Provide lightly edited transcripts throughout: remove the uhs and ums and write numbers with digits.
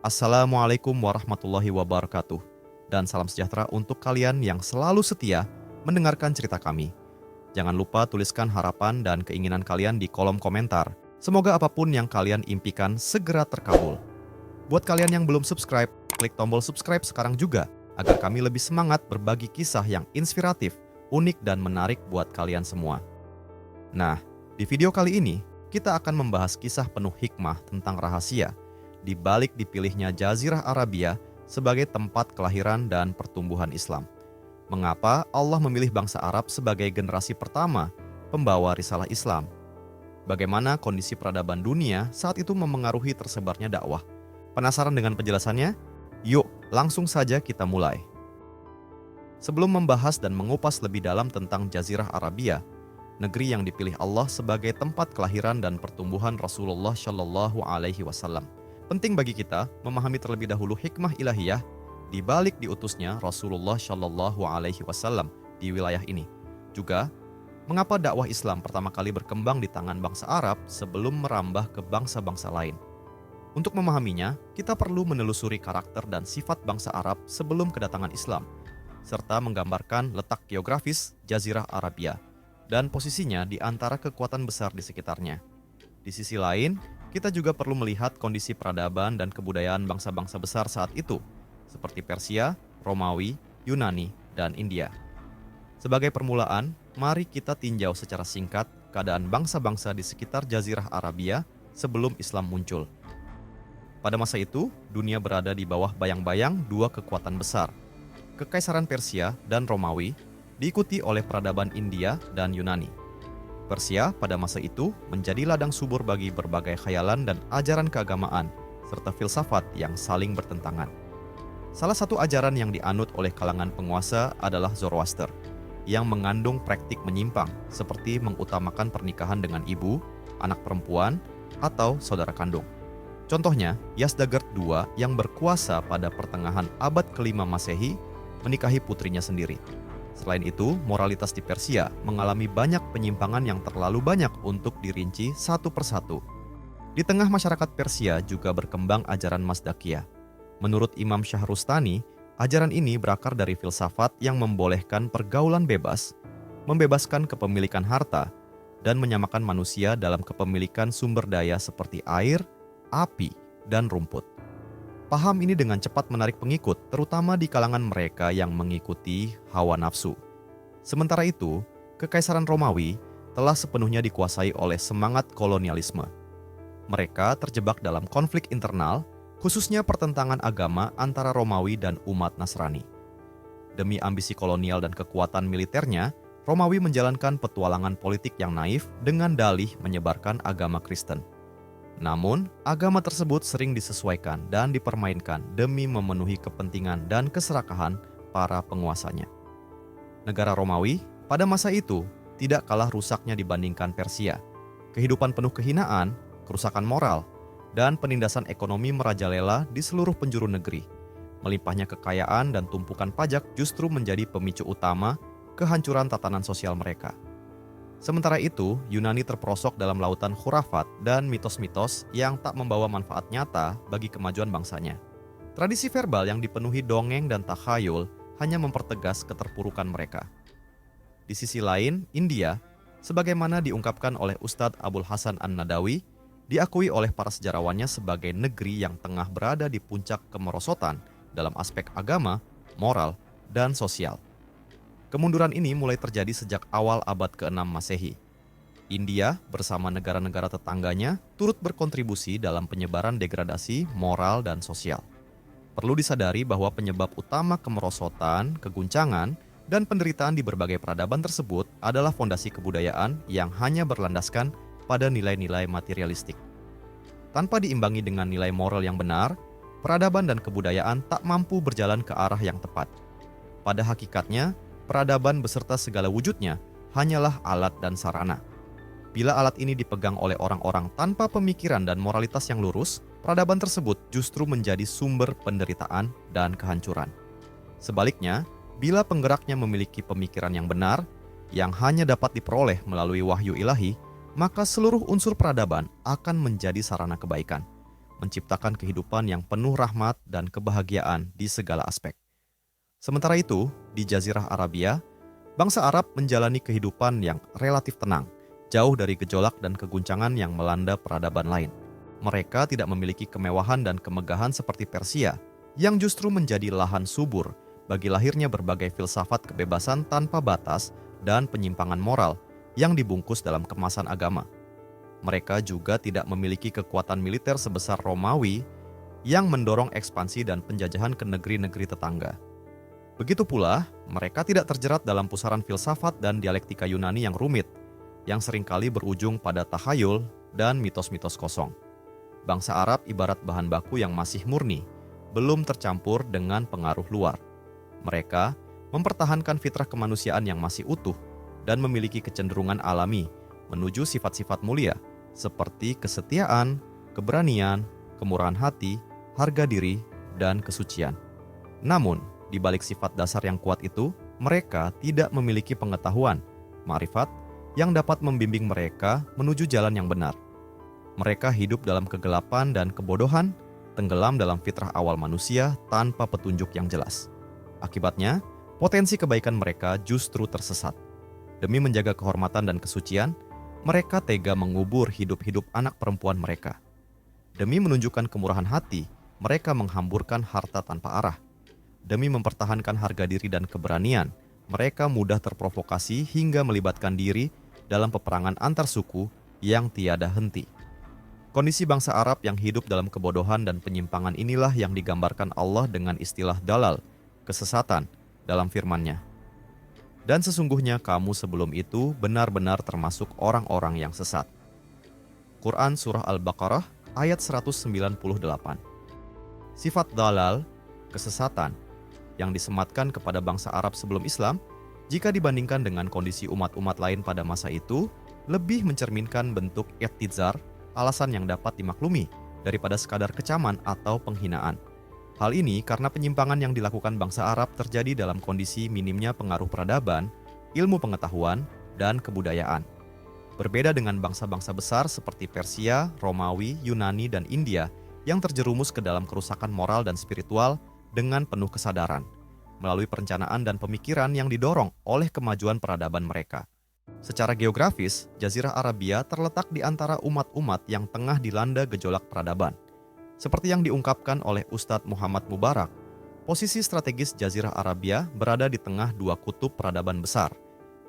Assalamualaikum warahmatullahi wabarakatuh. Dan salam sejahtera untuk kalian yang selalu setia mendengarkan cerita kami. Jangan lupa tuliskan harapan dan keinginan kalian di kolom komentar. Semoga apapun yang kalian impikan segera terkabul. Buat kalian yang belum subscribe, klik tombol subscribe sekarang juga agar kami lebih semangat berbagi kisah yang inspiratif, unik, dan menarik buat kalian semua. Nah, di video kali ini kita akan membahas kisah penuh hikmah tentang rahasia di balik dipilihnya Jazirah Arabia sebagai tempat kelahiran dan pertumbuhan Islam. Mengapa Allah memilih bangsa Arab sebagai generasi pertama pembawa risalah Islam? Bagaimana kondisi peradaban dunia saat itu memengaruhi tersebarnya dakwah? Penasaran dengan penjelasannya? Yuk, langsung saja kita mulai. Sebelum membahas dan mengupas lebih dalam tentang Jazirah Arabia, negeri yang dipilih Allah sebagai tempat kelahiran dan pertumbuhan Rasulullah Shallallahu Alaihi Wasallam, penting bagi kita memahami terlebih dahulu hikmah ilahiyah di balik diutusnya Rasulullah Shallallahu Alaihi Wasallam di wilayah ini. Juga, mengapa dakwah Islam pertama kali berkembang di tangan bangsa Arab sebelum merambah ke bangsa-bangsa lain. Untuk memahaminya, kita perlu menelusuri karakter dan sifat bangsa Arab sebelum kedatangan Islam, serta menggambarkan letak geografis Jazirah Arabia dan posisinya di antara kekuatan besar di sekitarnya. Di sisi lain, kita juga perlu melihat kondisi peradaban dan kebudayaan bangsa-bangsa besar saat itu, seperti Persia, Romawi, Yunani, dan India. Sebagai permulaan, mari kita tinjau secara singkat keadaan bangsa-bangsa di sekitar Jazirah Arabia sebelum Islam muncul. Pada masa itu, dunia berada di bawah bayang-bayang dua kekuatan besar, Kekaisaran Persia dan Romawi, diikuti oleh peradaban India dan Yunani. Persia pada masa itu menjadi ladang subur bagi berbagai khayalan dan ajaran keagamaan, serta filsafat yang saling bertentangan. Salah satu ajaran yang dianut oleh kalangan penguasa adalah Zoroaster, yang mengandung praktik menyimpang seperti mengutamakan pernikahan dengan ibu, anak perempuan, atau saudara kandung. Contohnya, Yazdagerd II yang berkuasa pada pertengahan abad ke-5 Masehi menikahi putrinya sendiri. Selain itu, moralitas di Persia mengalami banyak penyimpangan yang terlalu banyak untuk dirinci satu persatu. Di tengah masyarakat Persia juga berkembang ajaran Mazdakiyah. Menurut Imam Syahrustani, ajaran ini berakar dari filsafat yang membolehkan pergaulan bebas, membebaskan kepemilikan harta, dan menyamakan manusia dalam kepemilikan sumber daya seperti air, api, dan rumput. Paham ini dengan cepat menarik pengikut, terutama di kalangan mereka yang mengikuti hawa nafsu. Sementara itu, Kekaisaran Romawi telah sepenuhnya dikuasai oleh semangat kolonialisme. Mereka terjebak dalam konflik internal, khususnya pertentangan agama antara Romawi dan umat Nasrani. Demi ambisi kolonial dan kekuatan militernya, Romawi menjalankan petualangan politik yang naif dengan dalih menyebarkan agama Kristen. Namun, agama tersebut sering disesuaikan dan dipermainkan demi memenuhi kepentingan dan keserakahan para penguasanya. Negara Romawi pada masa itu tidak kalah rusaknya dibandingkan Persia. Kehidupan penuh kehinaan, kerusakan moral, dan penindasan ekonomi merajalela di seluruh penjuru negeri. Melimpahnya kekayaan dan tumpukan pajak justru menjadi pemicu utama kehancuran tatanan sosial mereka. Sementara itu, Yunani terperosok dalam lautan khurafat dan mitos-mitos yang tak membawa manfaat nyata bagi kemajuan bangsanya. Tradisi verbal yang dipenuhi dongeng dan takhayul hanya mempertegas keterpurukan mereka. Di sisi lain, India, sebagaimana diungkapkan oleh Ustadz Abul Hasan An-Nadawi, diakui oleh para sejarawannya sebagai negeri yang tengah berada di puncak kemerosotan dalam aspek agama, moral, dan sosial. Kemunduran ini mulai terjadi sejak awal abad ke-6 Masehi. India bersama negara-negara tetangganya turut berkontribusi dalam penyebaran degradasi moral dan sosial. Perlu disadari bahwa penyebab utama kemerosotan, keguncangan, dan penderitaan di berbagai peradaban tersebut adalah fondasi kebudayaan yang hanya berlandaskan pada nilai-nilai materialistik. Tanpa diimbangi dengan nilai moral yang benar, peradaban dan kebudayaan tak mampu berjalan ke arah yang tepat. Pada hakikatnya, peradaban beserta segala wujudnya hanyalah alat dan sarana. Bila alat ini dipegang oleh orang-orang tanpa pemikiran dan moralitas yang lurus, peradaban tersebut justru menjadi sumber penderitaan dan kehancuran. Sebaliknya, bila penggeraknya memiliki pemikiran yang benar, yang hanya dapat diperoleh melalui wahyu ilahi, maka seluruh unsur peradaban akan menjadi sarana kebaikan. menciptakan kehidupan yang penuh rahmat dan kebahagiaan di segala aspek. Sementara itu, di Jazirah Arabia, bangsa Arab menjalani kehidupan yang relatif tenang, jauh dari gejolak dan keguncangan yang melanda peradaban lain. Mereka tidak memiliki kemewahan dan kemegahan seperti Persia, yang justru menjadi lahan subur bagi lahirnya berbagai filsafat kebebasan tanpa batas dan penyimpangan moral yang dibungkus dalam kemasan agama. Mereka juga tidak memiliki kekuatan militer sebesar Romawi yang mendorong ekspansi dan penjajahan ke negeri-negeri tetangga. Begitu pula, mereka tidak terjerat dalam pusaran filsafat dan dialektika Yunani yang rumit, yang seringkali berujung pada tahayul dan mitos-mitos kosong. Bangsa Arab ibarat bahan baku yang masih murni, belum tercampur dengan pengaruh luar. Mereka mempertahankan fitrah kemanusiaan yang masih utuh dan memiliki kecenderungan alami menuju sifat-sifat mulia seperti kesetiaan, keberanian, kemurahan hati, harga diri, dan kesucian. Namun, di balik sifat dasar yang kuat itu, mereka tidak memiliki pengetahuan, ma'rifat, yang dapat membimbing mereka menuju jalan yang benar. Mereka hidup dalam kegelapan dan kebodohan, tenggelam dalam fitrah awal manusia tanpa petunjuk yang jelas. Akibatnya, potensi kebaikan mereka justru tersesat. Demi menjaga kehormatan dan kesucian, mereka tega mengubur hidup-hidup anak perempuan mereka. Demi menunjukkan kemurahan hati, mereka menghamburkan harta tanpa arah. Demi mempertahankan harga diri dan keberanian, mereka mudah terprovokasi hingga melibatkan diri dalam peperangan antar suku yang tiada henti. Kondisi bangsa Arab yang hidup dalam kebodohan dan penyimpangan inilah yang digambarkan Allah dengan istilah dalal, kesesatan, dalam firman-Nya. Dan sesungguhnya kamu sebelum itu benar-benar termasuk orang-orang yang sesat. Quran Surah Al-Baqarah ayat 198. Sifat dalal, kesesatan, yang disematkan kepada bangsa Arab sebelum Islam, jika dibandingkan dengan kondisi umat-umat lain pada masa itu, lebih mencerminkan bentuk i'tizar, alasan yang dapat dimaklumi, daripada sekadar kecaman atau penghinaan. Hal ini karena penyimpangan yang dilakukan bangsa Arab terjadi dalam kondisi minimnya pengaruh peradaban, ilmu pengetahuan, dan kebudayaan. Berbeda dengan bangsa-bangsa besar seperti Persia, Romawi, Yunani, dan India yang terjerumus ke dalam kerusakan moral dan spiritual dengan penuh kesadaran, melalui perencanaan dan pemikiran yang didorong oleh kemajuan peradaban mereka. Secara geografis, Jazirah Arabia terletak di antara umat-umat yang tengah dilanda gejolak peradaban. Seperti yang diungkapkan oleh Ustadz Muhammad Mubarak, posisi strategis Jazirah Arabia berada di tengah dua kutub peradaban besar.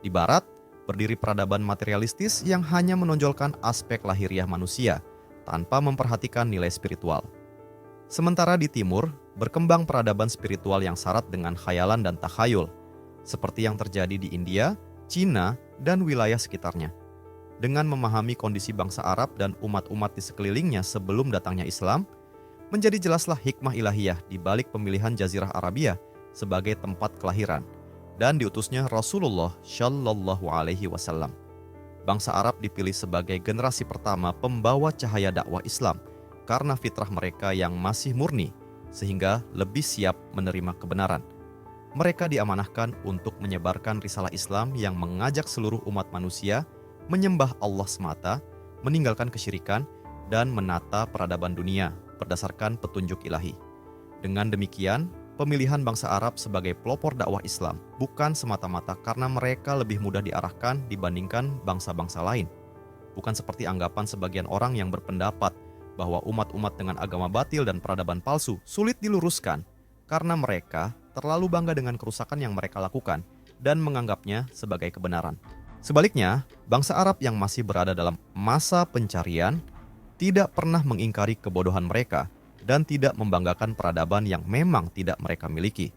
Di barat, berdiri peradaban materialistis yang hanya menonjolkan aspek lahiriah manusia, tanpa memperhatikan nilai spiritual. Sementara di timur, berkembang peradaban spiritual yang syarat dengan khayalan dan takhayul, seperti yang terjadi di India, Cina, dan wilayah sekitarnya. Dengan memahami kondisi bangsa Arab dan umat-umat di sekelilingnya sebelum datangnya Islam, menjadi jelaslah hikmah ilahiyah di balik pemilihan Jazirah Arabia sebagai tempat kelahiran dan diutusnya Rasulullah Shallallahu Alaihi Wasallam. Bangsa Arab dipilih sebagai generasi pertama pembawa cahaya dakwah Islam karena fitrah mereka yang masih murni, sehingga lebih siap menerima kebenaran. Mereka diamanahkan untuk menyebarkan risalah Islam yang mengajak seluruh umat manusia menyembah Allah semata, meninggalkan kesyirikan, dan menata peradaban dunia berdasarkan petunjuk ilahi. Dengan demikian, pemilihan bangsa Arab sebagai pelopor dakwah Islam bukan semata-mata karena mereka lebih mudah diarahkan dibandingkan bangsa-bangsa lain. Bukan seperti anggapan sebagian orang yang berpendapat bahwa umat-umat dengan agama batil dan peradaban palsu sulit diluruskan karena mereka terlalu bangga dengan kerusakan yang mereka lakukan dan menganggapnya sebagai kebenaran. Sebaliknya, bangsa Arab yang masih berada dalam masa pencarian tidak pernah mengingkari kebodohan mereka dan tidak membanggakan peradaban yang memang tidak mereka miliki.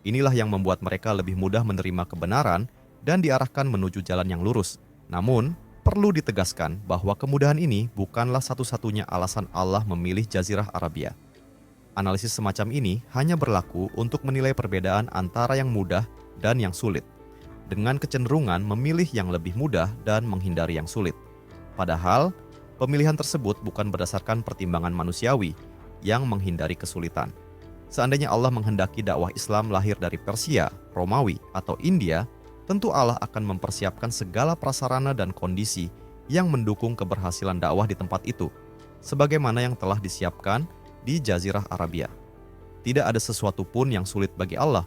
Inilah yang membuat mereka lebih mudah menerima kebenaran dan diarahkan menuju jalan yang lurus. Namun, perlu ditegaskan bahwa kemudahan ini bukanlah satu-satunya alasan Allah memilih Jazirah Arabia. Analisis semacam ini hanya berlaku untuk menilai perbedaan antara yang mudah dan yang sulit, dengan kecenderungan memilih yang lebih mudah dan menghindari yang sulit. Padahal, pemilihan tersebut bukan berdasarkan pertimbangan manusiawi yang menghindari kesulitan. Seandainya Allah menghendaki dakwah Islam lahir dari Persia, Romawi, atau India, tentu Allah akan mempersiapkan segala prasarana dan kondisi yang mendukung keberhasilan dakwah di tempat itu. sebagaimana yang telah disiapkan di Jazirah Arabia. Tidak ada sesuatu pun yang sulit bagi Allah,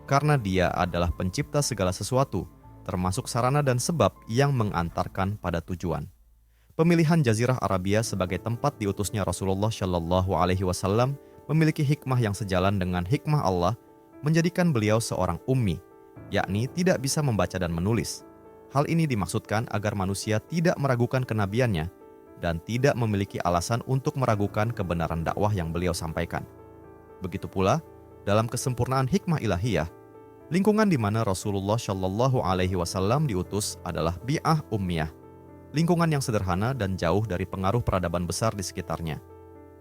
karena Dia adalah pencipta segala sesuatu, termasuk sarana dan sebab yang mengantarkan pada tujuan. Pemilihan Jazirah Arabia sebagai tempat diutusnya Rasulullah Shallallahu Alaihi Wasallam memiliki hikmah yang sejalan dengan hikmah Allah menjadikan beliau seorang ummi, yakni tidak bisa membaca dan menulis. Hal ini dimaksudkan agar manusia tidak meragukan kenabiannya dan tidak memiliki alasan untuk meragukan kebenaran dakwah yang beliau sampaikan. Begitu pula, dalam kesempurnaan hikmah ilahiyah, lingkungan di mana Rasulullah Shallallahu Alaihi Wasallam diutus adalah bi'ah ummiyah, lingkungan yang sederhana dan jauh dari pengaruh peradaban besar di sekitarnya.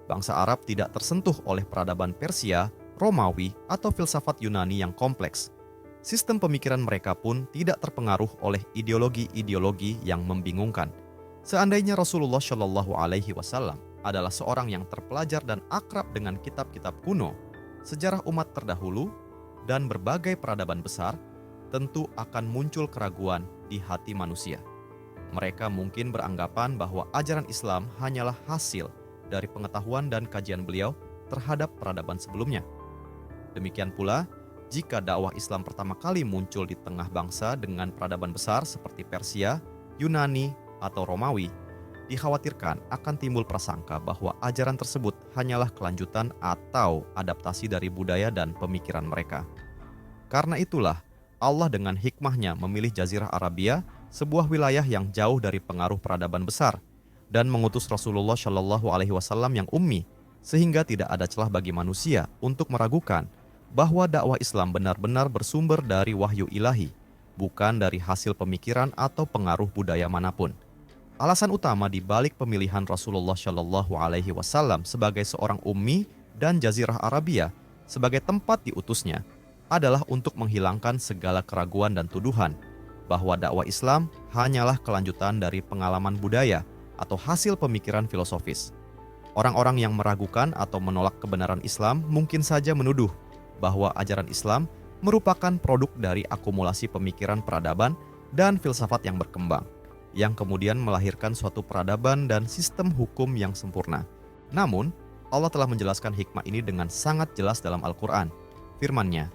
Bangsa Arab tidak tersentuh oleh peradaban Persia, Romawi, atau filsafat Yunani yang kompleks. Sistem pemikiran mereka pun tidak terpengaruh oleh ideologi-ideologi yang membingungkan. Seandainya Rasulullah Shallallahu Alaihi Wasallam adalah seorang yang terpelajar dan akrab dengan kitab-kitab kuno, sejarah umat terdahulu, dan berbagai peradaban besar, tentu akan muncul keraguan di hati manusia. Mereka mungkin beranggapan bahwa ajaran Islam hanyalah hasil dari pengetahuan dan kajian beliau terhadap peradaban sebelumnya. Demikian pula, jika dakwah Islam pertama kali muncul di tengah bangsa dengan peradaban besar seperti Persia, Yunani, atau Romawi, dikhawatirkan akan timbul prasangka bahwa ajaran tersebut hanyalah kelanjutan atau adaptasi dari budaya dan pemikiran mereka. Karena itulah, Allah dengan hikmahnya memilih Jazirah Arabia, sebuah wilayah yang jauh dari pengaruh peradaban besar, dan mengutus Rasulullah Shallallahu Alaihi Wasallam yang ummi, sehingga tidak ada celah bagi manusia untuk meragukan bahwa dakwah Islam benar-benar bersumber dari wahyu ilahi, bukan dari hasil pemikiran atau pengaruh budaya manapun. Alasan utama di balik pemilihan Rasulullah Shallallahu Alaihi Wasallam sebagai seorang ummi dan Jazirah Arabia sebagai tempat diutusnya adalah untuk menghilangkan segala keraguan dan tuduhan bahwa dakwah Islam hanyalah kelanjutan dari pengalaman budaya atau hasil pemikiran filosofis. Orang-orang yang meragukan atau menolak kebenaran Islam mungkin saja menuduh bahwa ajaran Islam merupakan produk dari akumulasi pemikiran peradaban dan filsafat yang berkembang, yang kemudian melahirkan suatu peradaban dan sistem hukum yang sempurna. Namun, Allah telah menjelaskan hikmah ini dengan sangat jelas dalam Al-Quran. Firman-Nya,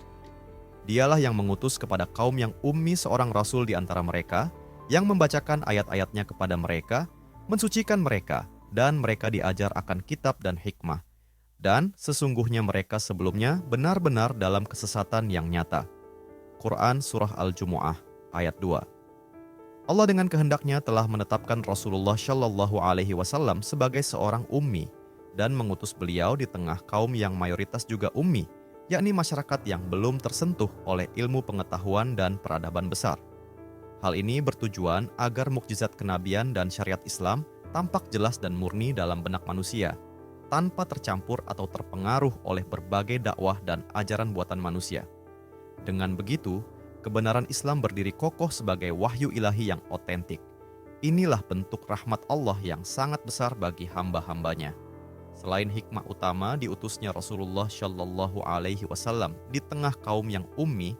Dialah yang mengutus kepada kaum yang ummi seorang Rasul di antara mereka, yang membacakan ayat-ayatnya kepada mereka, mensucikan mereka, dan mereka diajar akan kitab dan hikmah. Dan sesungguhnya mereka sebelumnya benar-benar dalam kesesatan yang nyata. Quran Surah Al-Jumu'ah ayat 2. Allah dengan kehendaknya telah menetapkan Rasulullah Shallallahu Alaihi Wasallam sebagai seorang ummi dan mengutus beliau di tengah kaum yang mayoritas juga ummi, yakni masyarakat yang belum tersentuh oleh ilmu pengetahuan dan peradaban besar. Hal ini bertujuan agar mukjizat kenabian dan syariat Islam tampak jelas dan murni dalam benak manusia, tanpa tercampur atau terpengaruh oleh berbagai dakwah dan ajaran buatan manusia. Dengan begitu, kebenaran Islam berdiri kokoh sebagai wahyu ilahi yang otentik. Inilah bentuk rahmat Allah yang sangat besar bagi hamba-hambanya. Selain hikmah utama diutusnya Rasulullah Shallallahu Alaihi Wasallam di tengah kaum yang ummi,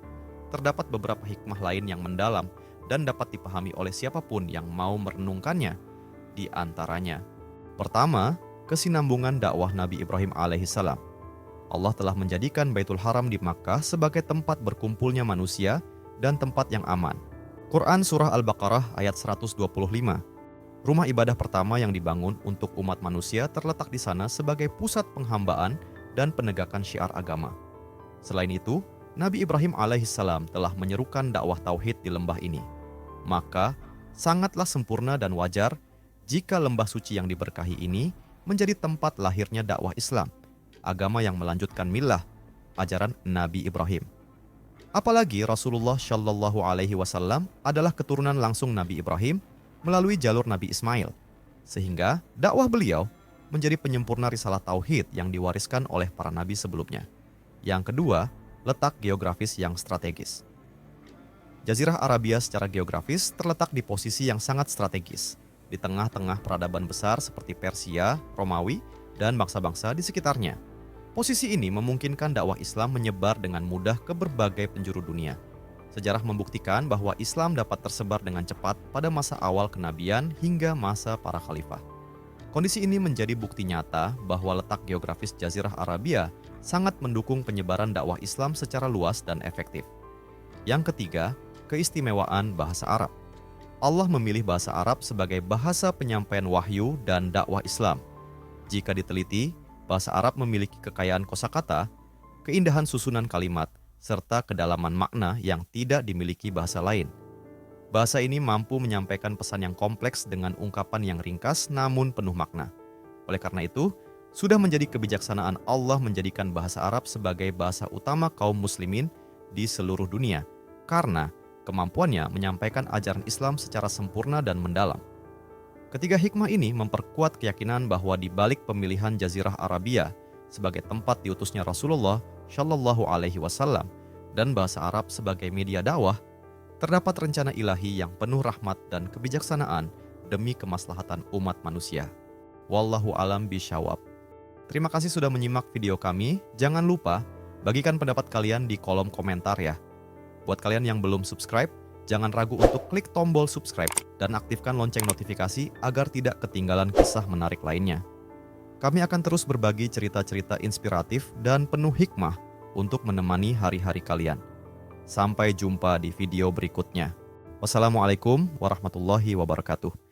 terdapat beberapa hikmah lain yang mendalam dan dapat dipahami oleh siapapun yang mau merenungkannya. Di antaranya, pertama, kesinambungan dakwah Nabi Ibrahim alaihissalam. Allah telah menjadikan Baitul Haram di Makkah sebagai tempat berkumpulnya manusia dan tempat yang aman. Quran Surah Al-Baqarah ayat 125. Rumah ibadah pertama yang dibangun untuk umat manusia terletak di sana sebagai pusat penghambaan dan penegakan syiar agama. Selain itu, Nabi Ibrahim alaihissalam telah menyerukan dakwah tauhid di lembah ini. Maka, sangatlah sempurna dan wajar jika lembah suci yang diberkahi ini menjadi tempat lahirnya dakwah Islam, agama yang melanjutkan millah, ajaran Nabi Ibrahim. Apalagi Rasulullah Shallallahu Alaihi Wasallam adalah keturunan langsung Nabi Ibrahim melalui jalur Nabi Ismail, sehingga dakwah beliau menjadi penyempurna risalah tauhid yang diwariskan oleh para nabi sebelumnya. Yang kedua, letak geografis yang strategis. Jazirah Arabia secara geografis terletak di posisi yang sangat strategis, di tengah-tengah peradaban besar seperti Persia, Romawi, dan bangsa-bangsa di sekitarnya. Posisi ini memungkinkan dakwah Islam menyebar dengan mudah ke berbagai penjuru dunia. Sejarah membuktikan bahwa Islam dapat tersebar dengan cepat pada masa awal kenabian hingga masa para khalifah. Kondisi ini menjadi bukti nyata bahwa letak geografis Jazirah Arabia sangat mendukung penyebaran dakwah Islam secara luas dan efektif. Yang ketiga, keistimewaan bahasa Arab. Allah memilih bahasa Arab sebagai bahasa penyampaian wahyu dan dakwah Islam. Jika diteliti, bahasa Arab memiliki kekayaan kosakata, keindahan susunan kalimat, serta kedalaman makna yang tidak dimiliki bahasa lain. Bahasa ini mampu menyampaikan pesan yang kompleks dengan ungkapan yang ringkas namun penuh makna. Oleh karena itu, sudah menjadi kebijaksanaan Allah menjadikan bahasa Arab sebagai bahasa utama kaum muslimin di seluruh dunia, karena kemampuannya menyampaikan ajaran Islam secara sempurna dan mendalam. Ketiga hikmah ini memperkuat keyakinan bahwa di balik pemilihan Jazirah Arabia sebagai tempat diutusnya Rasulullah Shallallahu Alaihi Wasallam dan bahasa Arab sebagai media dakwah, terdapat rencana ilahi yang penuh rahmat dan kebijaksanaan demi kemaslahatan umat manusia. Wallahu alam bisyawab. Terima kasih sudah menyimak video kami. Jangan lupa bagikan pendapat kalian di kolom komentar ya. Buat kalian yang belum subscribe, jangan ragu untuk klik tombol subscribe dan aktifkan lonceng notifikasi agar tidak ketinggalan kisah menarik lainnya. Kami akan terus berbagi cerita-cerita inspiratif dan penuh hikmah untuk menemani hari-hari kalian. Sampai jumpa di video berikutnya. Wassalamualaikum warahmatullahi wabarakatuh.